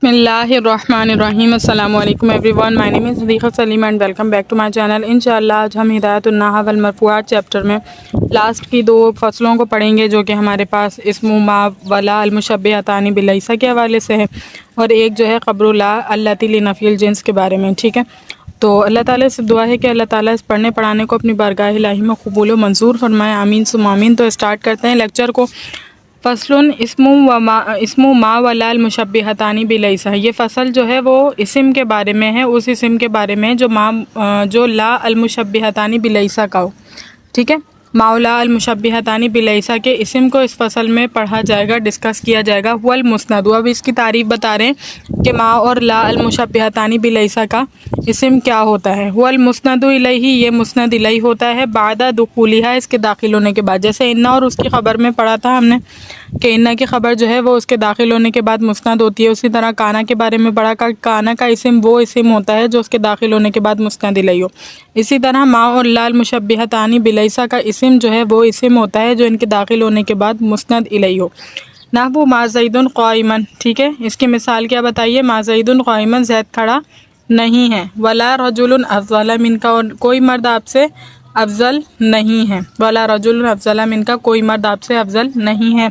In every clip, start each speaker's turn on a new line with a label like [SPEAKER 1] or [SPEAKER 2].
[SPEAKER 1] بسم اللہ الرحمن الرحیم۔ السلام علیکم everyone, my name is Siddiqa Saleem and welcome back to my channel. انشاءاللہ آج ہم ہدایت النحو والمرفوعات چیپٹر میں لاسٹ کی 2 فصلوں کو پڑھیں گے، جو کہ ہمارے پاس اسم ما ولا المشبہتان بلیسا کے حوالے سے ہے، اور ایک جو ہے خبر لا اللاتی لنفی الجنس کے بارے میں، ٹھیک ہے۔ تو اللہ تعالیٰ سے دعا ہے کہ اللہ تعالیٰ اس پڑھنے پڑھانے کو اپنی بارگاہ الہی میں قبول و منظور فرمائے، آمین ثم آمین۔ تو اسٹارٹ کرتے ہیں لیکچر کو۔ فصل اسم ما ولا المشبہتان بلیسا، یہ فصل جو ہے وہ اسم کے بارے میں ہے، اس اسم کے بارے میں جو لا المشبہتان بلیسا کا ہو، ٹھیک ہے۔ ما ولا المشبہتان بلیسا کے اسم کو اس فصل میں پڑھا جائے گا، ڈسکس کیا جائے گا۔ هو المسند، اب اس کی تعریف بتا رہے ہیں کہ ما اور لا المشبہتان بلیسا کا اسم کیا ہوتا ہے۔ هو المسند الیہ، یہ مسند الیہ ہوتا ہے بعد دخولہا، اس کے داخل ہونے کے بعد۔ جیسے انا اور اس کی خبر میں پڑھا تھا ہم نے کہ انا کی خبر جو ہے وہ اس کے داخل ہونے کے بعد مسند ہوتی ہے، اسی طرح کانا کے بارے میں پڑھا کہ کانا کا اسم وہ اسم ہوتا ہے جو اس کے داخل ہونے کے بعد مسند الیہ ہو۔ اسی طرح ما اور لا المشبہتان بلیسا کا اسم جو ہے وہ اسم ہوتا ہے جو ان کے داخل ہونے کے بعد مسند الیہ ہو۔ نحو ما زید قائما، ٹھیک ہے۔ اس کی مثال کیا بتائیے؟ ما زید قائما، زید کھڑا نہیں ہے۔ ولا رجل افضل من کا، کوئی مرد آپ سے افضل نہیں ہے۔ ولا رجل افضل من کا، کوئی مرد آپ سے افضل نہیں ہے۔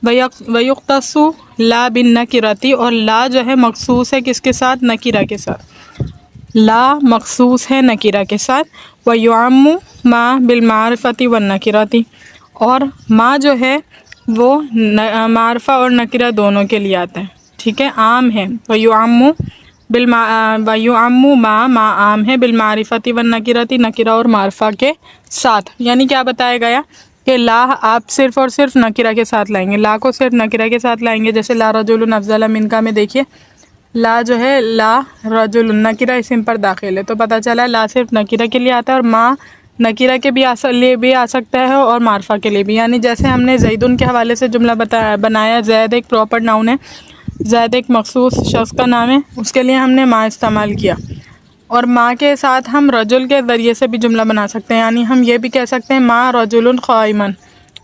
[SPEAKER 1] ویختص لا بالنکرۃ، اور لا جو ہے مخصوص ہے کس کے ساتھ؟ نکرہ کے ساتھ۔ لا مخصوص ہے نکرہ کے ساتھ۔ ویعم ما بالمعرفۃ والنکرۃ، اور ما جو ہے وہ معرفہ اور نکرہ دونوں کے لیے آتا ہے، ٹھیک ہے، عام ہے۔ ویعم ما عام ہے بالمعرفۃ والنکرۃ، نکرہ اور معرفہ کے ساتھ۔ یعنی کیا بتایا گیا کہ لا آپ صرف اور صرف نکرہ کے ساتھ لائیں گے، لا کو صرف نکرہ کے ساتھ لائیں گے۔ جیسے لا رجل افضل منکا میں دیکھیے لا جو ہے لا رجل نکرہ اسم پر داخل ہے، تو پتہ چلا لا صرف نکرہ کے لیے آتا ہے، اور ما نکرہ کے لیے بھی آ سکتا ہے اور معرفہ کے لیے بھی۔ یعنی جیسے ہم نے زیدن کے حوالے سے جملہ بنایا، زید ایک پراپر ناؤن ہے، زید ایک مخصوص شخص کا نام ہے، اس کے لیے ہم نے ما استعمال کیا، اور ما کے ساتھ ہم رجل کے ذریعے سے بھی جملہ بنا سکتے ہیں۔ یعنی ہم یہ بھی کہہ سکتے ہیں ما رجل قائما،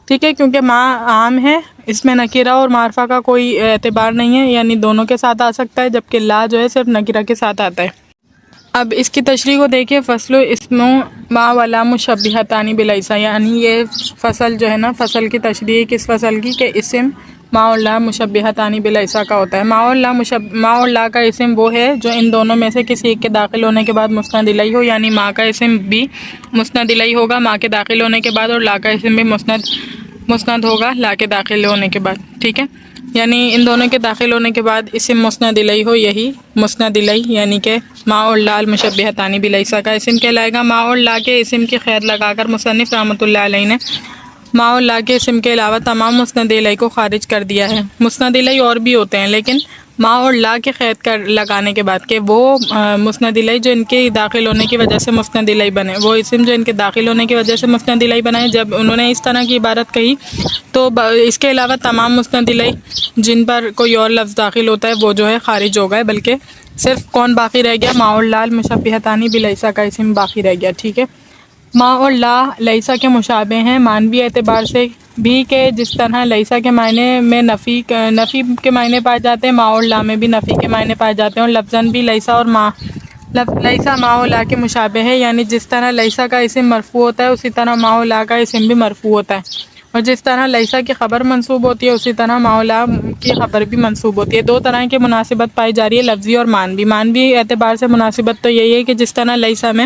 [SPEAKER 1] ٹھیک ہے، کیونکہ ما عام ہے، اس میں نکرہ اور معرفہ کا کوئی اعتبار نہیں ہے، یعنی دونوں کے ساتھ آ سکتا ہے، جبکہ لا جو ہے صرف نکرہ کے ساتھ آتا ہے۔ اب اس کی تشریح کو دیکھیں، فصل اسم ما ولا مشبہتان بلیسا، یعنی یہ فصل جو ہے نا، فصل کی تشریح کس فصل کی؟ کہ اسم ما اور لا مشبہتان بلیسا کا ہوتا ہے۔ ما اور لا کا اسم وہ ہے جو ان دونوں میں سے کسی ایک کے داخل ہونے کے بعد مسند الیہ ہو، یعنی ما کا اسم بھی مسند الیہ ہوگا ما کے داخل ہونے کے بعد، اور لا کا اسم بھی مسند ہوگا لا کے داخل ہونے کے بعد، ٹھیک ہے۔ یعنی ان دونوں کے داخل ہونے کے بعد اسم مسند الیہ ہو، یہی مسند الیہ، یعنی کہ ما اور لا المشبہتان بلیسا کا اسم کہلائے گا۔ ما اور لا کے اسم کی قید لگا کر مصنف رحمۃ اللہ علیہ نے ما اور لا کے اسم کے علاوہ تمام مسند الیہ کو خارج کر دیا ہے۔ مسند الیہ اور بھی ہوتے ہیں، لیکن ما اور لا کے قید لگانے کے بعد کہ وہ مسند الیہ جو ان کے داخل ہونے کی وجہ سے مسند الیہ بنے، وہ اسم جو ان کے داخل ہونے کی وجہ سے مسند الیہ بنائے، جب انہوں نے اس طرح کی عبارت کہی تو اس کے علاوہ تمام مسند الیہ جن پر کوئی اور لفظ داخل ہوتا ہے وہ جو ہے خارج ہو گئے، بلکہ صرف کون باقی رہ گیا؟ ما اور لا المشبہتان بلیسا کا اسم باقی رہ گیا، ٹھیک ہے۔ ما اور لا لیسا کے مشابہ ہیں معنوی اعتبار سے بھی، کہ جس طرح لیسا کے معنی میں نفی کے معنی پائے جاتے ہیں، ما اور لا میں بھی نفی کے معنی پائے جاتے ہیں، اور لفظاً بھی لیسا ما اور لا کے مشابہ ہے، یعنی جس طرح لیسا کا اسم مرفوع ہوتا ہے اسی طرح ما اور لا کا اسم بھی مرفوع ہوتا ہے، اور جس طرح لیسا کی خبر منصوب ہوتی ہے اسی طرح ما اور لا کی خبر بھی منصوب ہوتی ہے۔ 2 طرح کی مناسبت پائی جا رہی ہے، لفظی اور معنوی۔ معنوی اعتبار سے مناسبت تو یہی ہے کہ جس طرح لیسا میں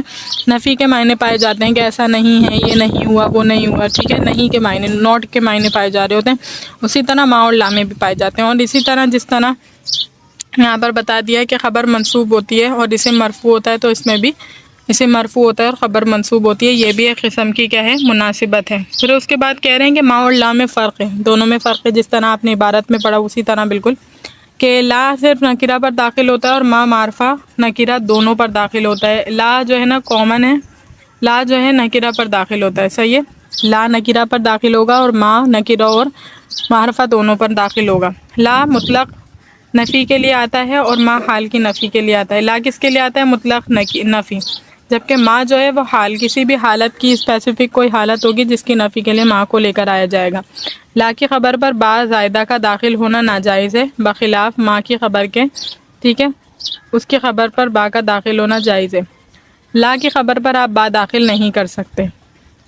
[SPEAKER 1] نفی کے معنی پائے جاتے ہیں کہ ایسا نہیں ہے، یہ نہیں ہوا، وہ نہیں ہوا، ٹھیک ہے، نہیں کے معنی، نوٹ کے معنی پائے جا رہے ہوتے ہیں، اسی طرح ما اور لا میں بھی پائے جاتے ہیں۔ اور اسی طرح جس طرح یہاں پر بتا دیا ہے کہ خبر منصوب ہوتی ہے اور اسم مرفوع ہوتا ہے، تو اس میں بھی اسم مرفوع ہوتا ہے اور خبر منصوب ہوتی ہے، یہ بھی ایک قسم کی کیا ہے؟ مناسبت ہے۔ پھر اس کے بعد کہہ رہے ہیں کہ ما اور لا میں فرق ہے، دونوں میں فرق ہے، جس طرح آپ نے عبارت میں پڑھا اسی طرح بالکل، کہ لا صرف نکرہ پر داخل ہوتا ہے اور ما معرفہ نکرہ دونوں پر داخل ہوتا ہے۔ لا جو ہے نا کامن ہے، لا جو ہے نکرہ پر داخل ہوتا ہے، صحیح ہے، لا نکرہ پر داخل ہوگا اور ما نکرہ اور معرفہ دونوں پر داخل ہوگا۔ لا مطلق نفی کے لیے آتا ہے اور ما حال کی نفی کے لیے آتا ہے۔ لا کس کے لیے آتا ہے؟ مطلق نفی، جبکہ ما جو ہے وہ حال، کسی بھی حالت کی اسپیسیفک کوئی حالت ہوگی جس کی نفی کے لیے ما کو لے کر آیا جائے گا۔ لا کی خبر پر با زائدہ کا داخل ہونا ناجائز ہے، بخلاف ما کی خبر کے ٹھیک ہے، اس کی خبر پر با کا داخل ہونا جائز ہے۔ لا کی خبر پر آپ با داخل نہیں کر سکتے،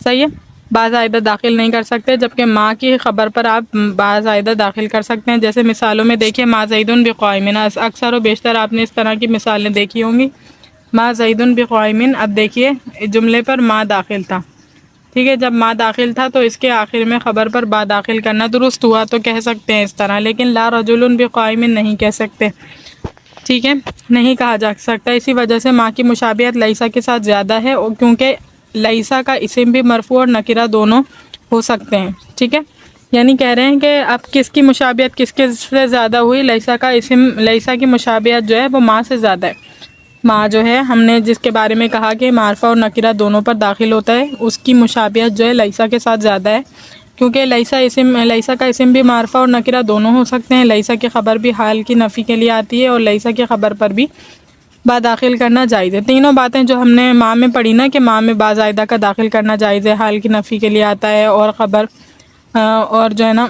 [SPEAKER 1] صحیح ہے، با زائدہ داخل نہیں کر سکتے، جبکہ ما کی خبر پر آپ با زائدہ داخل کر سکتے ہیں۔ جیسے مثالوں میں دیکھیے، ما زیدن بقائمن، اکثر و بیشتر آپ نے اس طرح کی مثالیں دیکھی ہوں گی۔ ما زیدن بقائمن، اب دیکھیے جملے پر ما داخل تھا، ٹھیک ہے، جب ما داخل تھا تو اس کے آخر میں خبر پر با داخل کرنا درست ہوا تو کہہ سکتے ہیں اس طرح، لیکن لا رجل بقائمن نہیں کہہ سکتے، ٹھیک ہے، نہیں کہا جا سکتا۔ اسی وجہ سے ما کی مشابہت لیسا کے ساتھ زیادہ ہے، اور کیونکہ لیسا کا اسم بھی مرفوع اور نکرہ دونوں ہو سکتے ہیں، ٹھیک ہے، یعنی کہہ رہے ہیں کہ اب کس کی مشابہت کس کے سے زیادہ ہوئی، لیسا کا اسم، لیسا کی مشابہت جو ہے وہ ما سے زیادہ ہے۔ ما جو ہے ہم نے جس کے بارے میں کہا کہ معرفہ اور نکرہ دونوں پر داخل ہوتا ہے، اس کی مشابہت جو ہے لیسا کے ساتھ زیادہ ہے، کیونکہ لیسا کا اسم بھی معرفہ اور نکرہ دونوں ہو سکتے ہیں۔ لیسا کی خبر بھی حال کی نفی کے لیے آتی ہے، اور لیسا کی خبر پر بھی با داخل کرنا جائز ہے۔ تینوں باتیں جو ہم نے ما میں پڑھی نا کہ ما میں با زائدہ کا داخل کرنا جائز ہے، حال کی نفی کے لیے آتا ہے، اور خبر اور جو ہے نا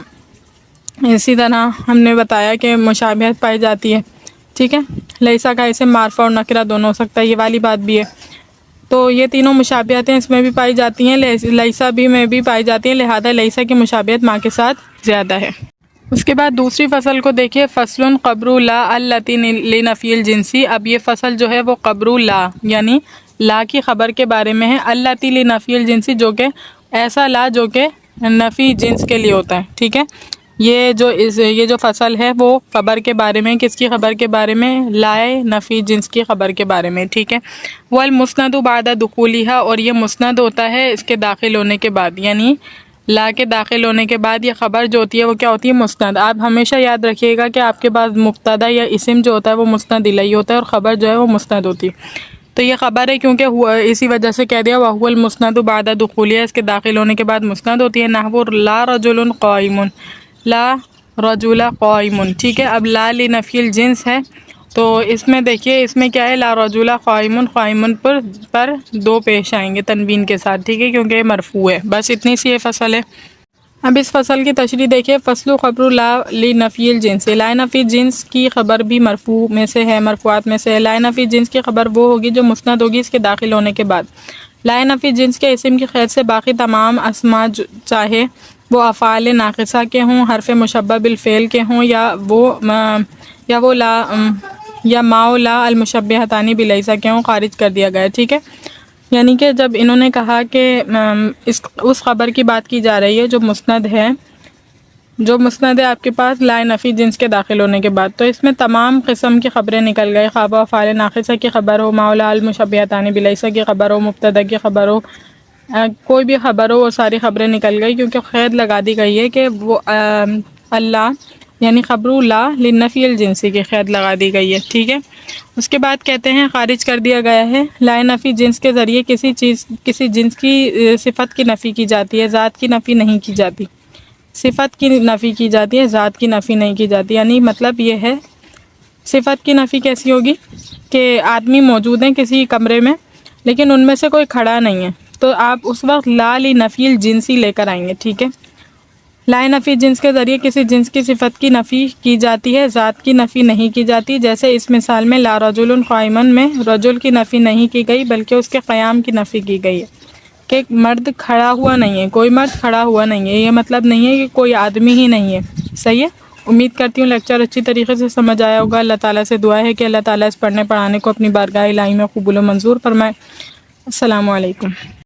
[SPEAKER 1] اسی طرح ہم نے بتایا کہ مشابہت پائی جاتی ہے، ٹھیک ہے، لیسا کا اسم معرفہ اور نکرہ دونوں ہو سکتا ہے، یہ والی بات بھی ہے۔ تو یہ تینوں مشابہتیں اس میں بھی پائی جاتی ہیں، لیسا بھی میں بھی پائی جاتی ہیں، لہذا لیسا کی مشابہت ما کے ساتھ زیادہ ہے۔ اس کے بعد دوسری فصل کو دیکھیے، فصل قبر لا التی لنفی الجنسی۔ اب یہ فصل جو ہے وہ قبر لا یعنی لا کی خبر کے بارے میں ہے، التی لنفی الجنسی، جو کہ ایسا لا جو کہ نفی جنس کے لیے ہوتا ہے، ٹھیک ہے، یہ جو فصل ہے وہ خبر کے بارے میں، کس کی خبر کے بارے میں، لائے نفی جنس کی خبر کے بارے میں، ٹھیک ہے۔ والمسند بعد دخولها، اور یہ مسند ہوتا ہے اس کے داخل ہونے کے بعد، یعنی لا کے داخل ہونے کے بعد یہ خبر جو ہوتی ہے وہ کیا ہوتی ہے، مسند۔ آپ ہمیشہ یاد رکھیے گا کہ آپ کے پاس مبتدا یا اسم جو ہوتا ہے وہ مسند الیہ ہوتا ہے، اور خبر جو ہے وہ مسند ہوتی ہے۔ تو یہ خبر ہے کیونکہ اسی وجہ سے کہہ دیا وَهُوَ الْمُسْنَدُ بَعْدَ دُخُولِهَا، اس کے داخل ہونے کے بعد مسند ہوتی ہے۔ نحو لا رجل قائم، لا رجل قائم، ٹھیک ہے۔ اب لا لنفی الجنس ہے، تو اس میں دیکھیے اس میں کیا ہے، لا رجل قائم، قائم پر دو پیش آئیں گے تنوین کے ساتھ، ٹھیک ہے، کیونکہ یہ مرفوع ہے۔ بس اتنی سی یہ فصل ہے۔ اب اس فصل کی تشریح دیکھیے، فصل خبر لا لنفی الجنس، لا نفی جنس کی خبر بھی مرفوع میں سے ہے، مرفوعات میں سے ہے۔ لا نفی جنس کی خبر وہ ہوگی جو مسند ہوگی اس کے داخل ہونے کے بعد۔ لا نفی جنس کے اسم کی قید سے باقی تمام اسما چاہے وہ افعال ناقصہ کے ہوں، حرف مشبہ بالفعل کے ہوں، یا ما و لا المشبہتان بلیسا کے ہوں، خارج کر دیا گیا، ٹھیک ہے۔ یعنی کہ جب انہوں نے کہا کہ اس خبر کی بات کی جا رہی ہے جو مسند ہے آپ کے پاس لا نفی جنس کے داخل ہونے کے بعد، تو اس میں تمام قسم کی خبریں نکل گئے، خواہ افعال ناقصہ کی خبر ہو، ما و لا المشبہتان بلیسا کی خبر ہو، مبتدا کی خبر ہو، کوئی بھی خبر ہو، وہ ساری خبریں نکل گئی، کیونکہ قید لگا دی گئی ہے کہ وہ اللہ یعنی خبر لا لنفی الجنسی کی قید لگا دی گئی ہے، ٹھیک ہے۔ اس کے بعد کہتے ہیں خارج کر دیا گیا ہے، لا نفی جنس کے ذریعے کسی جنس کی صفت کی نفی کی جاتی ہے، ذات کی نفی نہیں کی جاتی، صفت کی نفی کی جاتی ہے، ذات کی نفی نہیں کی جاتی۔ یعنی مطلب یہ ہے، صفت کی نفی کیسی ہوگی کہ آدمی موجود ہیں کسی کمرے میں لیکن ان میں سے کوئی کھڑا نہیں ہے، تو آپ اس وقت لا لنفی الجنسی لے کر آئیں گے، ٹھیک ہے۔ لا نفی جنس کے ذریعے کسی جنس کی صفت کی نفی کی جاتی ہے، ذات کی نفی نہیں کی جاتی، جیسے اس مثال میں لا رجل قائمن میں رجل کی نفی نہیں کی گئی بلکہ اس کے قیام کی نفی کی گئی ہے، کہ مرد کھڑا ہوا نہیں ہے، کوئی مرد کھڑا ہوا نہیں ہے، یہ مطلب نہیں ہے کہ کوئی آدمی ہی نہیں ہے، صحیح ہے۔ امید کرتی ہوں لیکچر اچھی طریقے سے سمجھ آیا ہوگا۔ اللہ تعالیٰ سے دعا ہے کہ اللہ تعالیٰ اس پڑھنے پڑھانے کو اپنی بارگاہ الہی میں قبول و منظور فرمائے۔ السلام علیکم۔